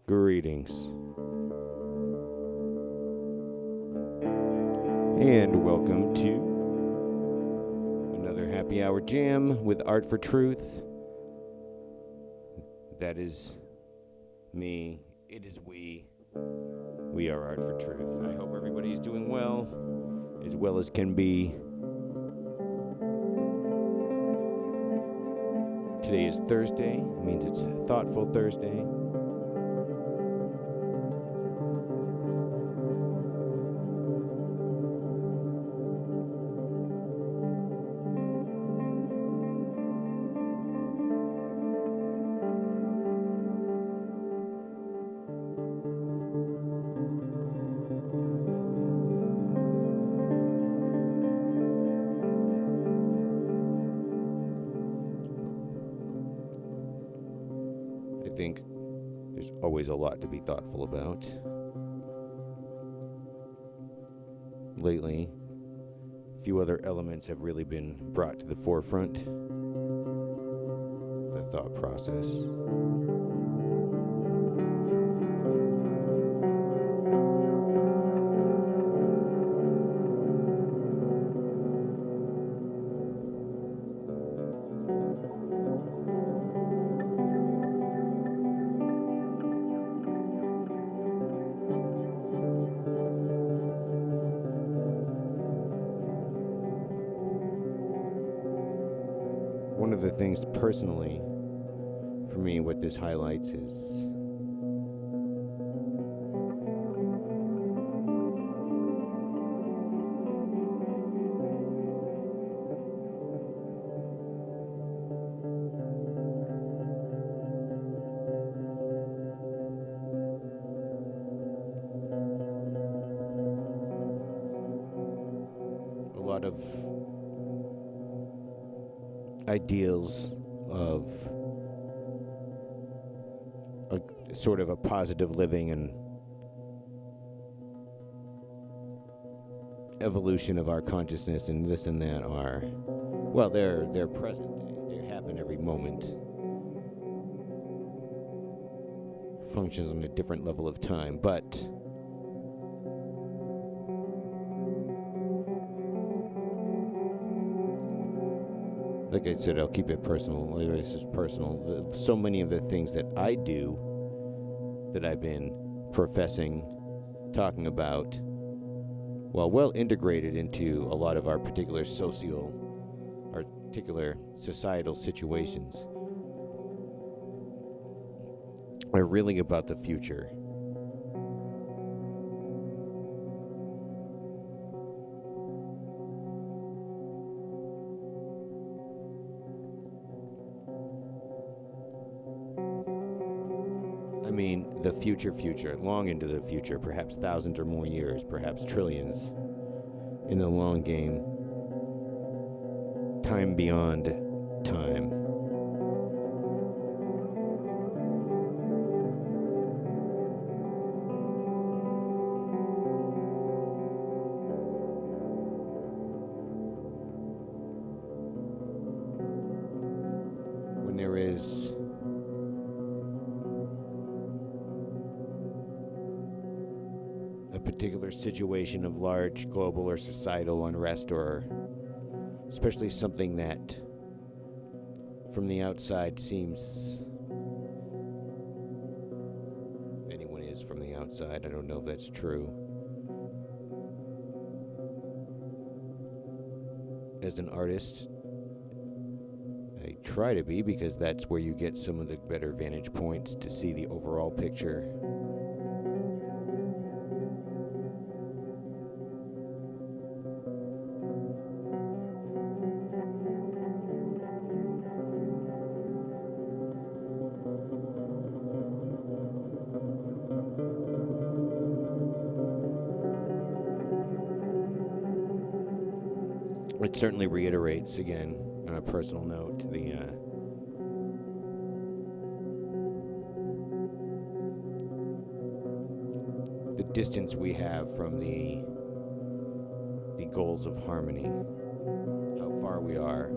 Greetings. And welcome to another happy hour jam with Art4Truth. That is me. It is we. We are Art4Truth. I hope everybody is doing well as can be. Today is Thursday. It means it's Thoughtful Thursday. I think there's always a lot to be thoughtful about. Lately, a few other elements have really been brought to the forefront. The thought process. One of the things personally, for me, what this highlights is a lot of ideals of a sort of a positive living and evolution of our consciousness and this and that are, well, they're present. They happen every moment. Functions on a different level of time, but like I said, I'll keep it personal. This is personal. So many of the things that I do, that I've been professing, talking about, well integrated into a lot of our particular societal situations, are really about the future. I mean, the future, long into the future, perhaps thousands or more years, perhaps trillions, in the long game, time beyond time. When there is a particular situation of large global or societal unrest, or especially something that from the outside seems, if anyone is from the outside, I don't know if that's true. As an artist, I try to be, because that's where you get some of the better vantage points to see the overall picture. It certainly reiterates, again, on a personal note, the distance we have from the goals of harmony, how far we are.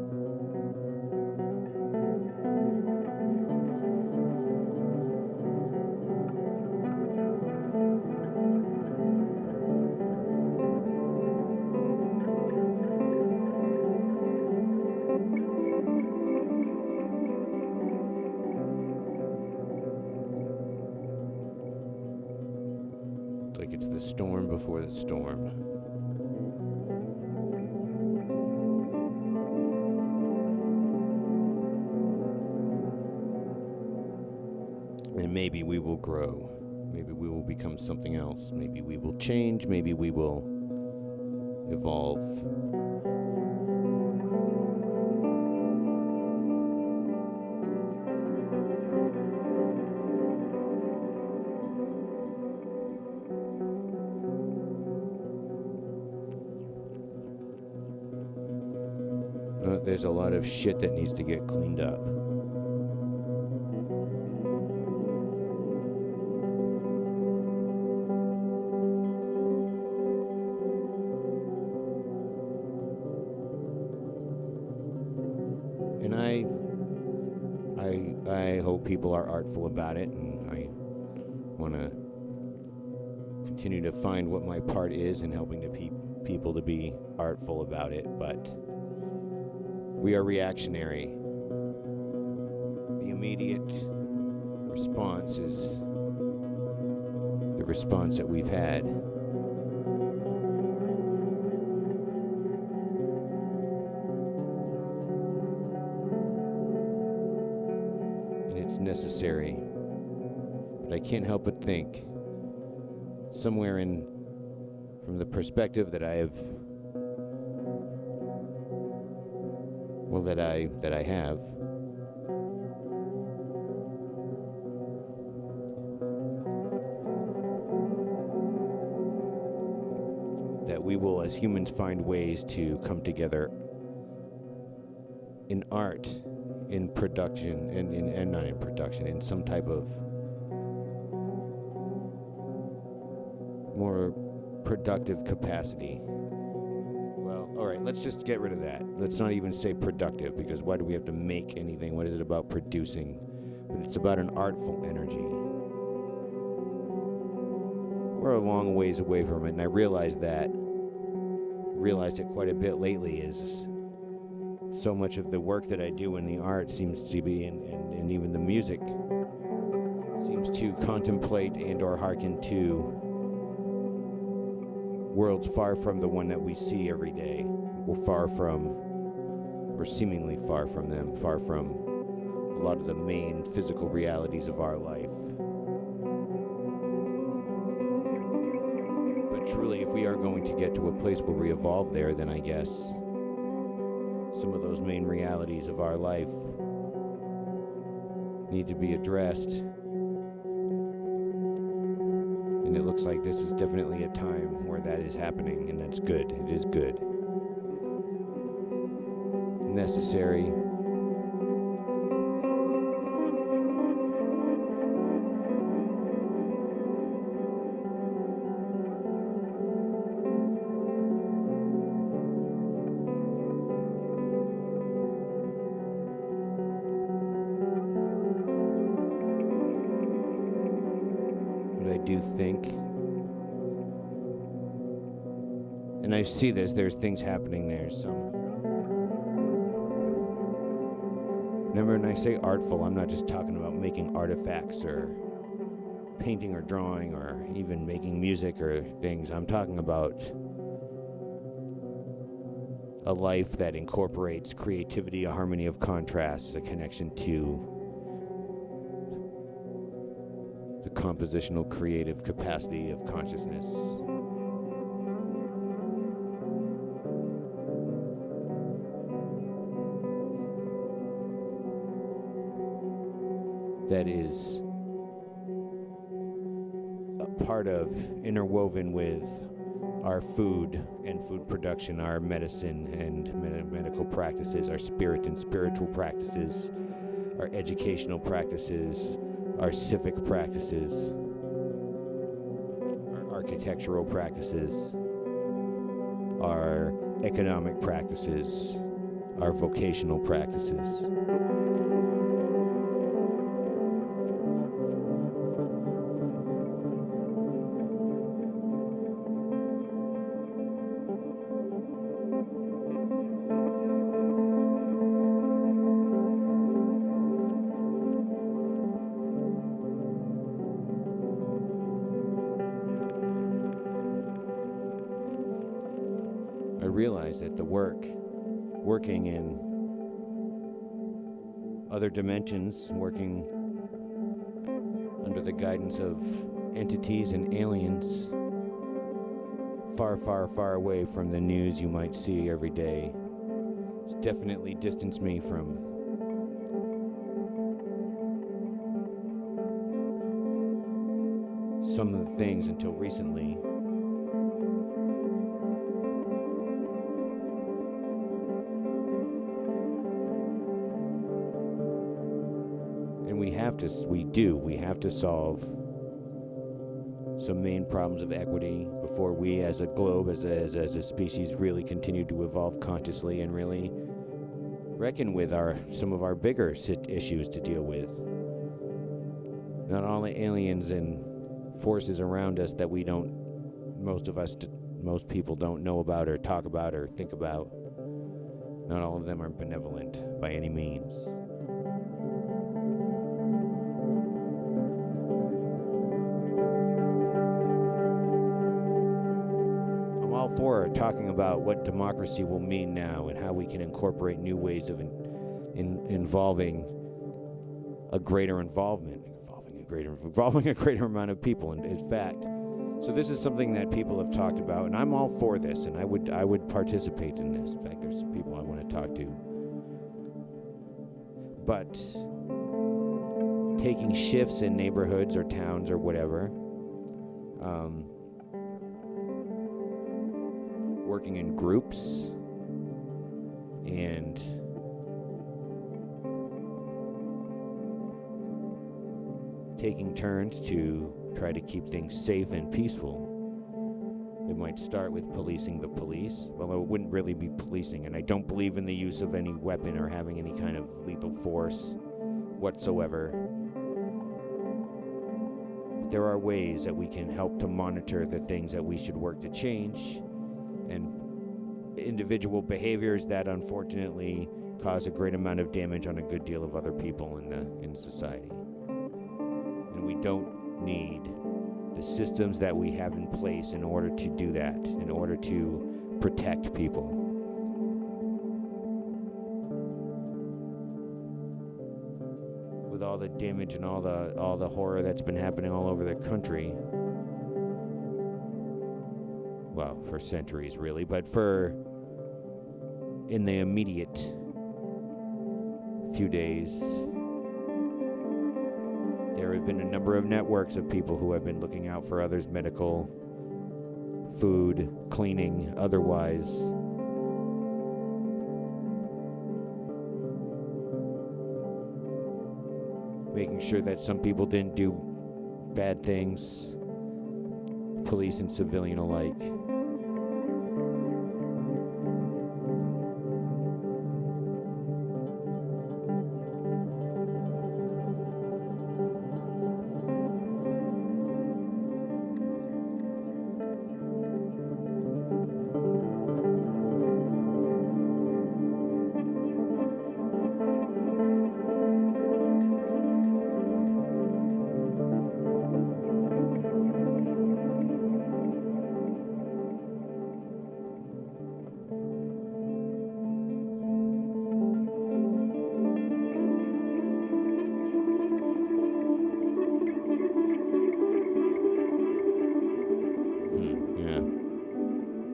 It's like it's the storm before the storm. And maybe we will grow. Maybe we will become something else. Maybe we will change. Maybe we will evolve. There's a lot of shit that needs to get cleaned up. And I hope people are artful about it, and I want to continue to find what my part is in helping people to be artful about it, but we are reactionary. The immediate response is the response that we've had. And it's necessary. But I can't help but think, somewhere from the perspective that I have, that I have, that we will as humans find ways to come together in art, in production, and not in production, in some type of more productive capacity. Well, all right, let's just get rid of that. Let's not even say productive, because why do we have to make anything? What is it about producing? But it's about an artful energy. We're a long ways away from it, and I realized it quite a bit lately, is so much of the work that I do in the art seems to be, and even the music, seems to contemplate and or hearken to worlds far from the one that we see every day. We're far from, or seemingly far from them, far from a lot of the main physical realities of our life. But truly, if we are going to get to a place where we evolve there, then I guess some of those main realities of our life need to be addressed. And it looks like this is definitely a time where that is happening, and that's good. It is good. Necessary. But I do think, and I see there's things happening there. Remember, when I say artful, I'm not just talking about making artifacts or painting or drawing or even making music or things. I'm talking about a life that incorporates creativity, a harmony of contrasts, a connection to the compositional creative capacity of consciousness. That is a part of, interwoven with our food and food production, our medicine and medical practices, our spirit and spiritual practices, our educational practices, our civic practices, our architectural practices, our economic practices, our vocational practices. realize that the working in other dimensions, working under the guidance of entities and aliens far, far, far away from the news you might see every day. It's definitely distanced me from some of the things until recently. And we have to solve some main problems of equity before we as a globe, as a species, really continue to evolve consciously and really reckon with some of our bigger issues to deal with. Not all the aliens and forces around us that most people don't know about or talk about or think about. Not all of them are benevolent by any means. For talking about what democracy will mean now and how we can incorporate new ways of involving a greater amount of people. In fact, so this is something that people have talked about, and I'm all for this, and I would participate in this. In fact, there's people I want to talk to. But taking shifts in neighborhoods or towns or whatever. Working in groups and taking turns to try to keep things safe and peaceful. It might start with policing the police, although it wouldn't really be policing, and I don't believe in the use of any weapon or having any kind of lethal force whatsoever. There are ways that we can help to monitor the things that we should work to change, and individual behaviors that unfortunately cause a great amount of damage on a good deal of other people in society. And we don't need the systems that we have in place in order to do that, in order to protect people. With all the damage and all the horror that's been happening all over the country, well, for centuries really, but in the immediate few days, there have been a number of networks of people who have been looking out for others, medical, food, cleaning, otherwise. Making sure that some people didn't do bad things, police and civilian alike.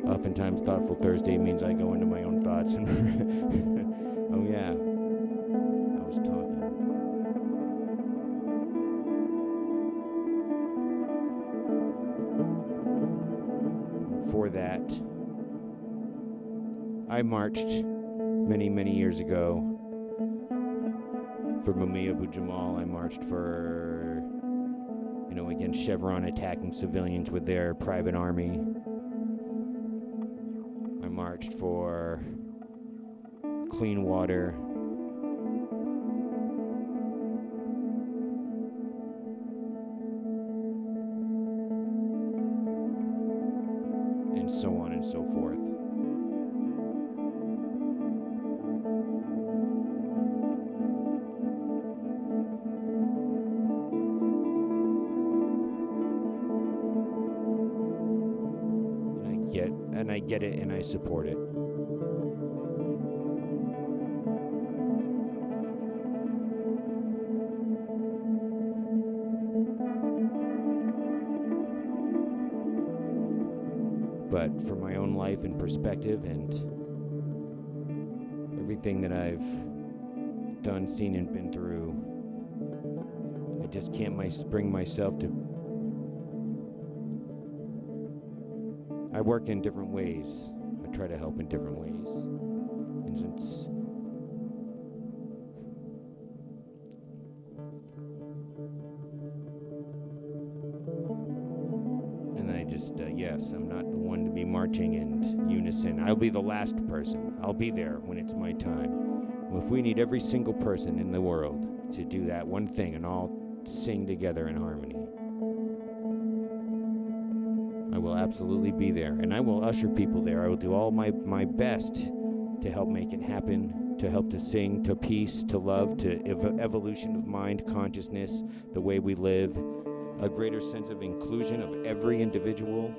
Oftentimes, Thoughtful Thursday means I go into my own thoughts and oh yeah, I was talking. For that, I marched many, many years ago for Mumia Abu Jamal. I marched for, against Chevron attacking civilians with their private army. I marched for clean water. And so on and so forth. And I get it and I support it. But for my own life and perspective and everything that I've done, seen, and been through, I just can't bring myself to. I work in different ways. I try to help in different ways. And it's yes, I'm not the one to be marching in unison. I'll be the last person. I'll be there when it's my time. Well, if we need every single person in the world to do that one thing and all sing together in harmony, I will absolutely be there. And I will usher people there. I will do all my best to help make it happen, to help to sing, to peace, to love, to evolution of mind, consciousness, the way we live, a greater sense of inclusion of every individual.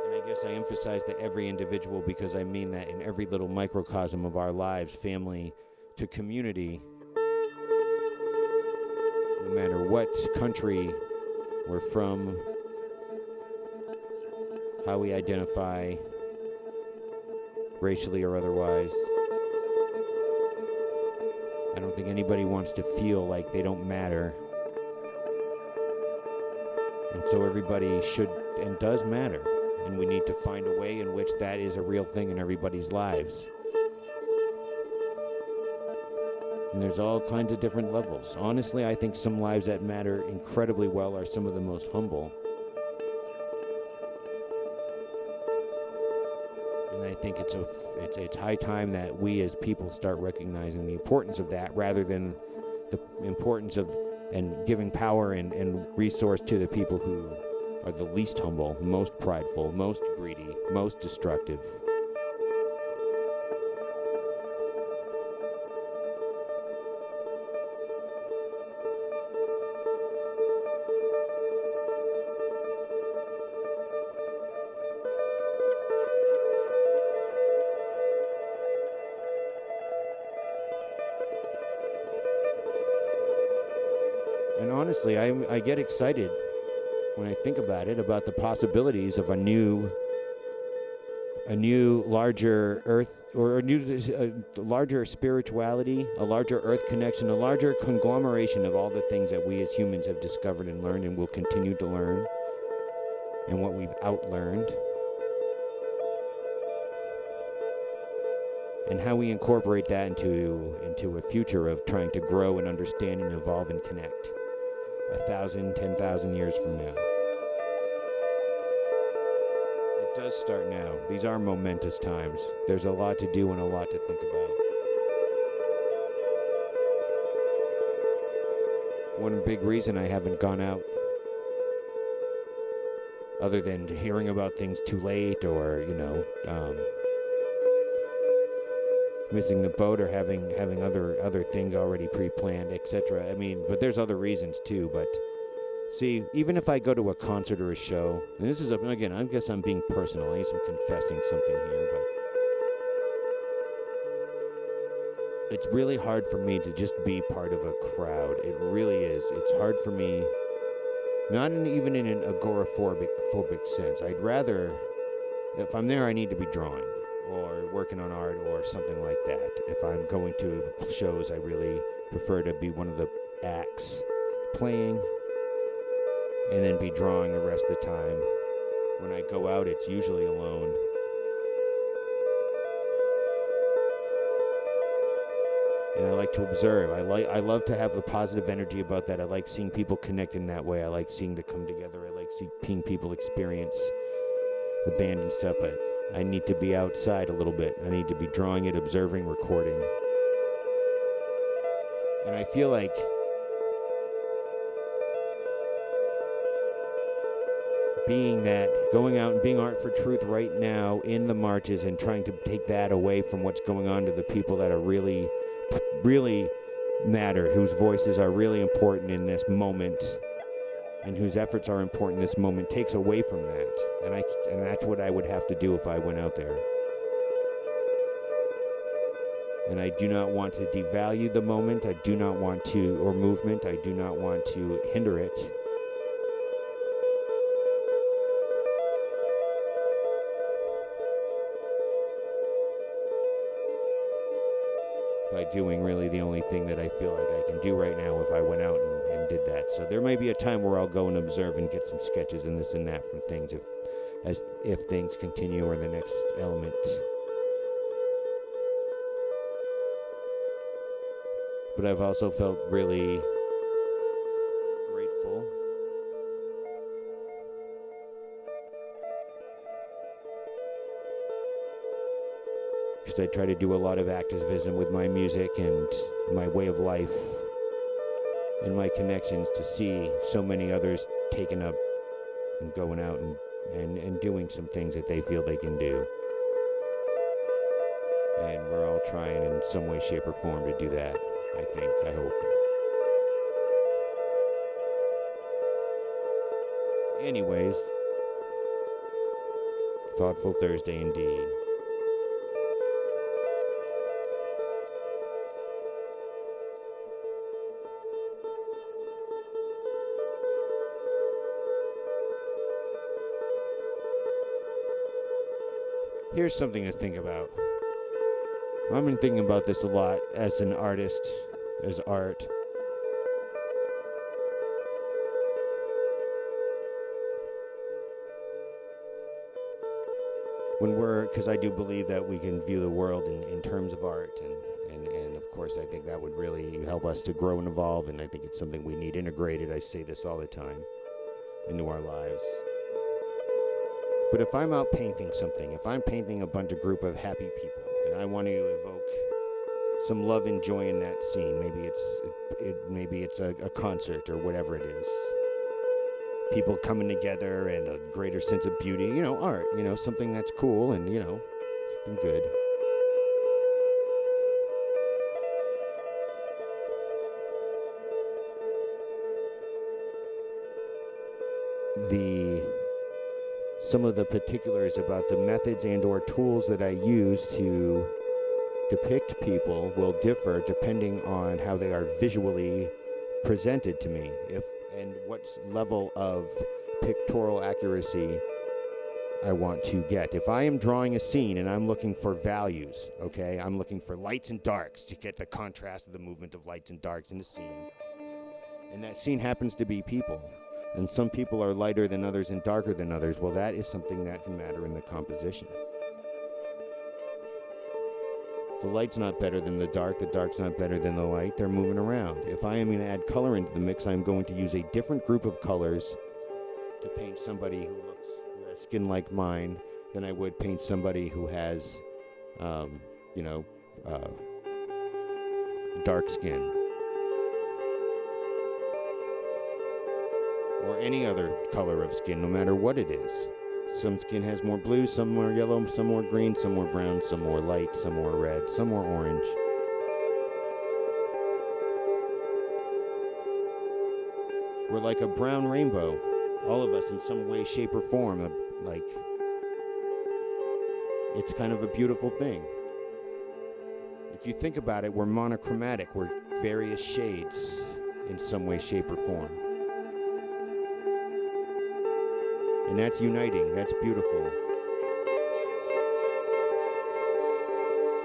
And I guess I emphasize the every individual because I mean that in every little microcosm of our lives, family to community, no matter what country we're from, how we identify, racially or otherwise. I don't think anybody wants to feel like they don't matter. And so everybody should and does matter. And we need to find a way in which that is a real thing in everybody's lives. And there's all kinds of different levels. Honestly, I think some lives that matter incredibly well are some of the most humble. And I think it's high time that we as people start recognizing the importance of that rather than the importance of and giving power and resource to the people who are the least humble, most prideful, most greedy, most destructive. And honestly, I get excited when I think about it, about the possibilities of a new larger earth, or a larger spirituality, a larger earth connection, a larger conglomeration of all the things that we as humans have discovered and learned and will continue to learn, and what we've outlearned, and how we incorporate that into a future of trying to grow and understand and evolve and connect 1,000, 10,000 years from now. It does start now. These are momentous times. There's a lot to do and a lot to think about. One big reason I haven't gone out, other than hearing about things too late or, missing the boat or having other things already pre-planned, etc. I mean, but there's other reasons too. But see, even if I go to a concert or a show, and this is again, I guess I'm being personal. I guess I'm confessing something here, but it's really hard for me to just be part of a crowd. It really is. It's hard for me, not even in an agoraphobic sense. I'd rather, if I'm there, I need to be drawing or working on art or something like that. If I'm going to shows, I really prefer to be one of the acts playing and then be drawing the rest of the time. When I go out, it's usually alone. And I like to observe. I love to have a positive energy about that. I like seeing people connect in that way. I like seeing them come together. I like seeing people experience the band and stuff, but I need to be outside a little bit. I need to be drawing it, observing, recording. And I feel like going out and being Art4Truth right now in the marches and trying to take that away from what's going on to the people that are really, really matter, whose voices are really important in this moment and whose efforts are important in this moment, takes away from that. And that's what I would have to do if I went out there. And I do not want to devalue the moment. I do not want to, or movement. I do not want to hinder it. By doing really the only thing that I feel like I can do right now if I went out and did that. So there may be a time where I'll go and observe and get some sketches and this and that from things if things continue or the next element. But I've also felt really grateful because I try to do a lot of activism with my music and my way of life and my connections to see so many others taking up and going out and doing some things that they feel they can do. And we're all trying in some way, shape, or form to do that, I hope. Anyways, thoughtful Thursday indeed. Here's something to think about. I've been thinking about this a lot as an artist, as art. Because I do believe that we can view the world in terms of art, and of course I think that would really help us to grow and evolve, and I think it's something we need integrated. I say this all the time, into our lives. But if I'm out painting something, if I'm painting a group of happy people, and I want to evoke some love and joy in that scene, maybe it's a concert or whatever it is, people coming together and a greater sense of beauty, art, something that's cool and, something good. Some of the particulars about the methods and or tools that I use to depict people will differ depending on how they are visually presented to me, and what level of pictorial accuracy I want to get. If I am drawing a scene and I'm looking for values, okay, I'm looking for lights and darks to get the contrast of the movement of lights and darks in the scene, and that scene happens to be people, and some people are lighter than others and darker than others, well, that is something that can matter in the composition. The light's not better than the dark's not better than the light, they're moving around. If I am going to add color into the mix, I'm going to use a different group of colors to paint somebody who has skin like mine than I would paint somebody who has, dark skin. Or any other color of skin, no matter what it is. Some skin has more blue, some more yellow, some more green, some more brown, some more light, some more red, some more orange. We're like a brown rainbow, all of us in some way, shape, or form. It's kind of a beautiful thing. If you think about it, we're monochromatic. We're various shades in some way, shape, or form. And that's uniting, that's beautiful.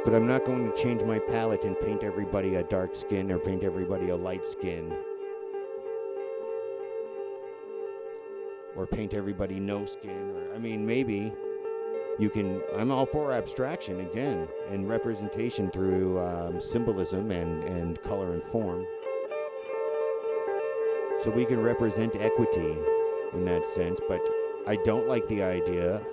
But I'm not going to change my palette and paint everybody a dark skin or paint everybody a light skin. Or paint everybody no skin, maybe you can, I'm all for abstraction again, and representation through symbolism and color and form. So we can represent equity in that sense, but I don't like the idea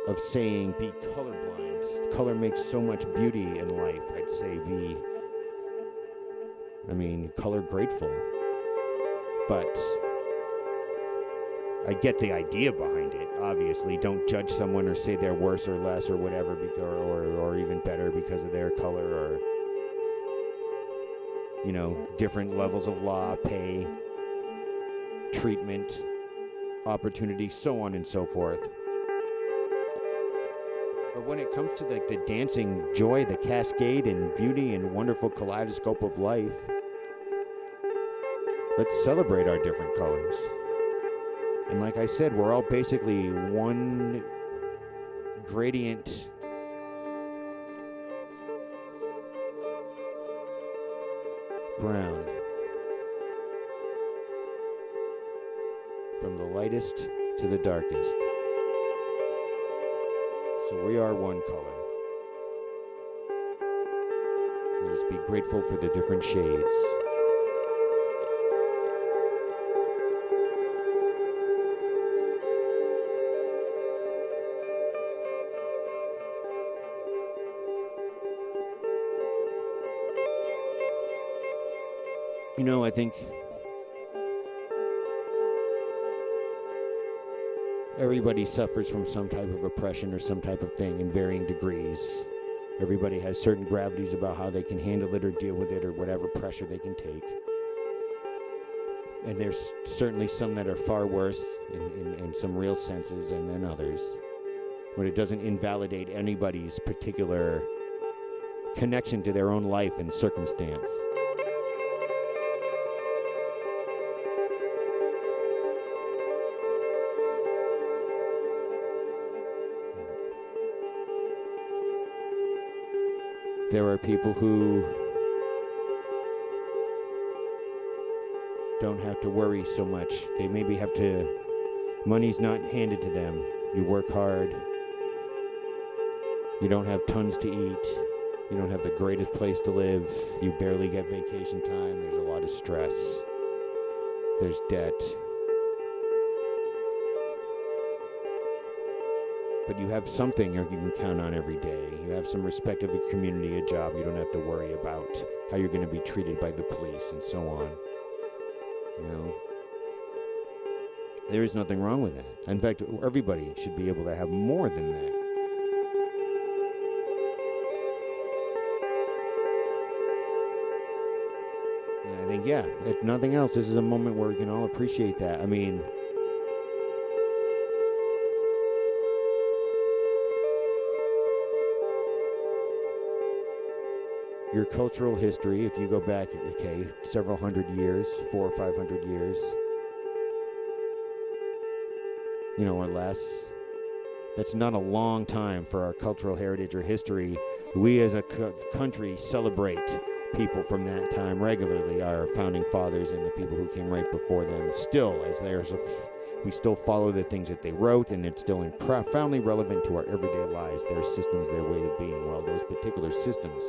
of saying be colorblind. Color makes so much beauty in life. I'd say color grateful. But I get the idea behind it, obviously. Don't judge someone or say they're worse or less or whatever, or even better because of their color, or different levels of law, pay, treatment, opportunity, so on and so forth. But when it comes to like the dancing joy, the cascade and beauty and wonderful kaleidoscope of life, let's celebrate our different colors. And like I said, we're all basically one gradient brown. From the lightest to the darkest. So we are one color. Let us be grateful for the different shades. You know, I think everybody suffers from some type of oppression or some type of thing in varying degrees. Everybody has certain gravities about how they can handle it or deal with it or whatever pressure they can take. And there's certainly some that are far worse in some real senses than others. But it doesn't invalidate anybody's particular connection to their own life and circumstance. There are people who don't have to worry so much. They maybe have to, money's not handed to them. You work hard. You don't have tons to eat. You don't have the greatest place to live. You barely get vacation time. There's a lot of stress. There's debt. But you have something you can count on every day. You have some respect of your community, a job. You don't have to worry about how you're going to be treated by the police and so on. You know? There is nothing wrong with that. In fact, everybody should be able to have more than that. And I think, yeah, if nothing else, this is a moment where we can all appreciate that. I mean, your cultural history, if you go back, okay, several hundred years, 400 or 500 years, you know, or less, that's not a long time for our cultural heritage or history. We as a country celebrate people from that time regularly, our founding fathers and the people who came right before them. Still, we still follow the things that they wrote, and it's still profoundly relevant to our everyday lives, their systems, their way of being. Well, those particular systems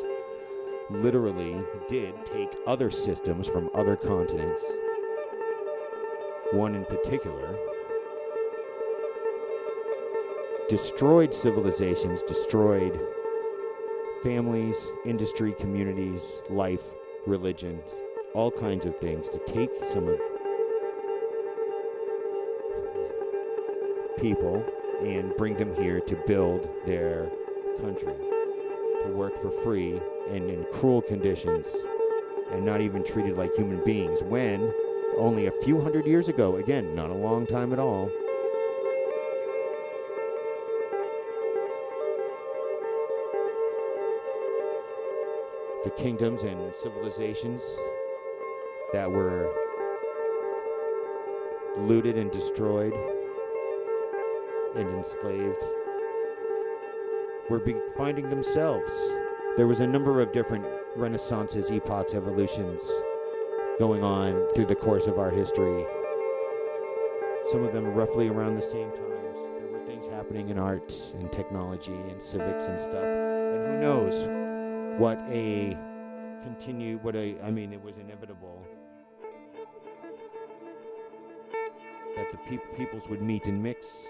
literally did take other systems from other continents. One in particular destroyed civilizations, destroyed families, industry, communities, life, religions, all kinds of things, to take some of people and bring them here to build their country, to work for free and in cruel conditions and not even treated like human beings, when only a few hundred years ago, again, not a long time at all, the kingdoms and civilizations that were looted and destroyed and enslaved were finding themselves. There was a number of different renaissances, epochs, evolutions going on through the course of our history. Some of them roughly around the same times. There were things happening in arts and technology and civics and stuff. And who knows it was inevitable that the peoples would meet and mix.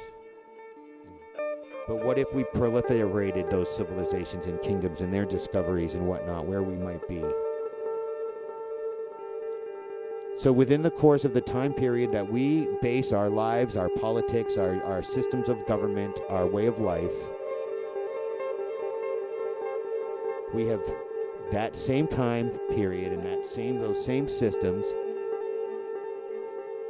But what if we proliferated those civilizations and kingdoms and their discoveries and whatnot, where we might be? So within the course of the time period that we base our lives, our politics, our systems of government, our way of life, we have that same time period and those same systems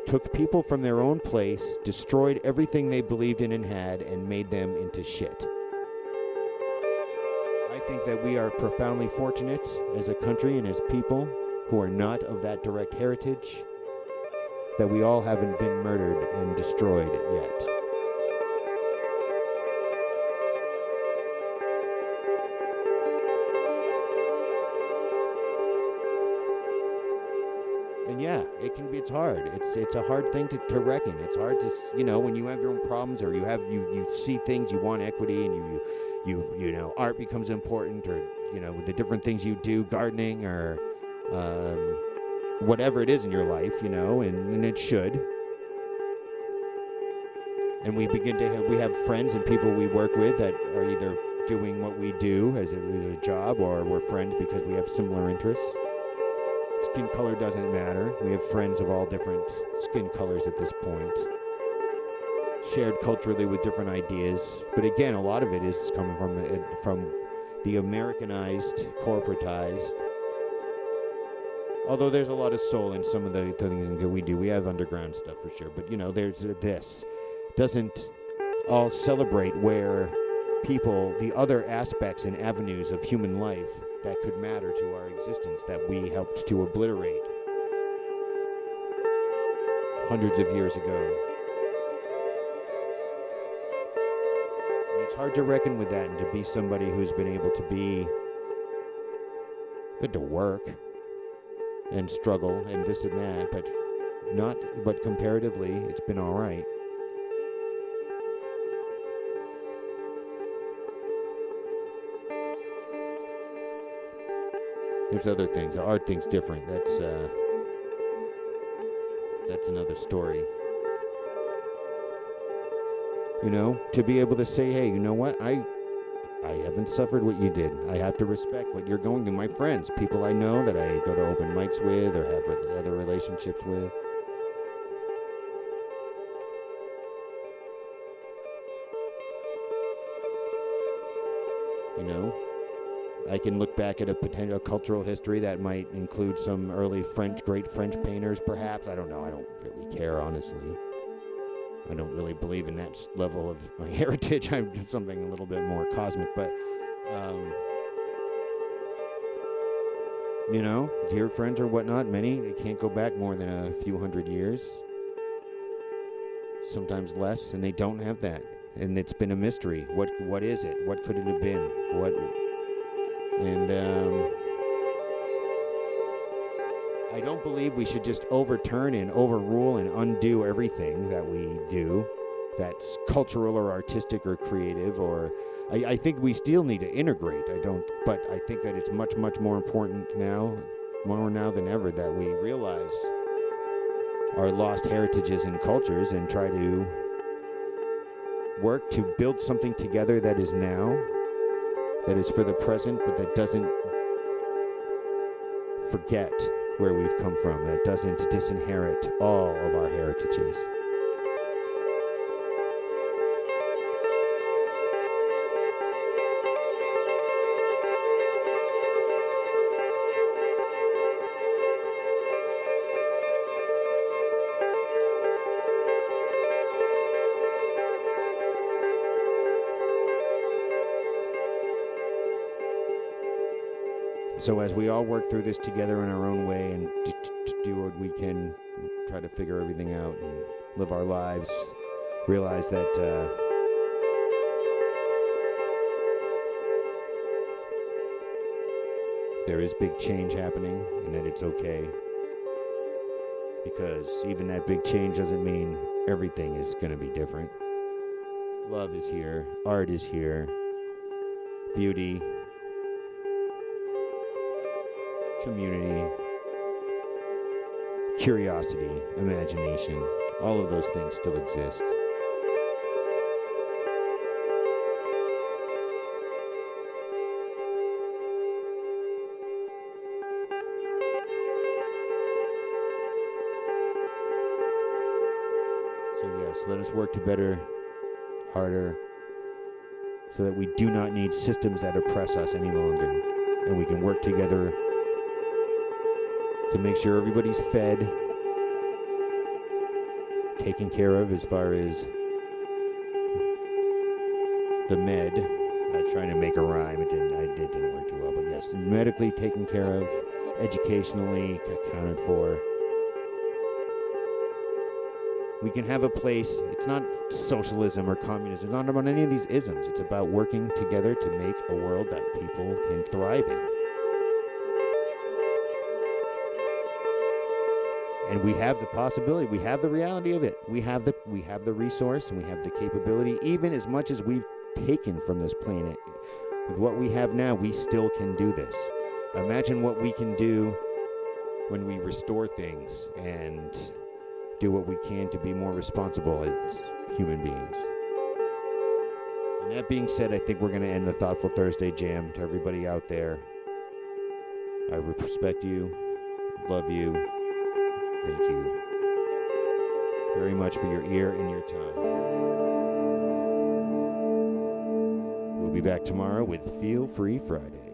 took people from their own place, destroyed everything they believed in and had, and made them into shit. I think that we are profoundly fortunate as a country and as people who are not of that direct heritage, that we all haven't been murdered and destroyed yet. And yeah, it's hard. It's a hard thing to reckon. It's hard to, when you have your own problems, or you see things, you want equity, and you art becomes important, or the different things you do, gardening, or whatever it is in your life, and it should. And we have friends and people we work with that are either doing what we do as a job, or we're friends because we have similar interests. Skin color doesn't matter. We have friends of all different skin colors at this point, shared culturally with different ideas. But again, a lot of it is coming from the Americanized, corporatized. Although there's a lot of soul in some of the things that we do. We have underground stuff for sure. But, there's this. Doesn't all celebrate where people, the other aspects and avenues of human life that could matter to our existence, that we helped to obliterate hundreds of years ago. And it's hard to reckon with that, and to be somebody who's been able to work and struggle and this and that, but comparatively, it's been all right. There's other things. The art thing's different. That's another story. To be able to say, hey, you know what? I haven't suffered what you did. I have to respect what you're going through. My friends, people I know that I go to open mics with or have other relationships with. I can look back at a potential cultural history that might include some early great French painters, perhaps. I don't know. I don't really care, honestly. I don't really believe in that level of my heritage. I'm something a little bit more cosmic, but, dear friends or whatnot, many, they can't go back more than a few hundred years, sometimes less, and they don't have that. And it's been a mystery. What is it? What could it have been? And I don't believe we should just overturn and overrule and undo everything that we do that's cultural or artistic or creative, or I think we still need to integrate. But I think that it's much, much more important now, more now than ever, that we realize our lost heritages and cultures and try to work to build something together that is now, that is for the present, but that doesn't forget where we've come from, that doesn't disinherit all of our heritages. So as we all work through this together in our own way and to do what we can, try to figure everything out and live our lives, realize that there is big change happening and that it's okay. Because even that big change doesn't mean everything is going to be different. Love is here. Art is here. Beauty. Community, curiosity, imagination, all of those things still exist. So yes, let us work to better, harder, so that we do not need systems that oppress us any longer, and we can work together to make sure everybody's fed, taken care of as far as the med. I've trying to make a rhyme. It didn't work too well. But yes, medically taken care of, educationally accounted for. We can have a place. It's not socialism or communism. It's not about any of these isms. It's about working together to make a world that people can thrive in. And we have the possibility. We have the reality of it. We have the resource and we have the capability. Even as much as we've taken from this planet, with what we have now, we still can do this. Imagine what we can do when we restore things and do what we can to be more responsible as human beings. And that being said, I think we're going to end the Thoughtful Thursday Jam. To everybody out there, I respect you, love you, thank you very much for your ear and your time. We'll be back tomorrow with Feel Free Friday.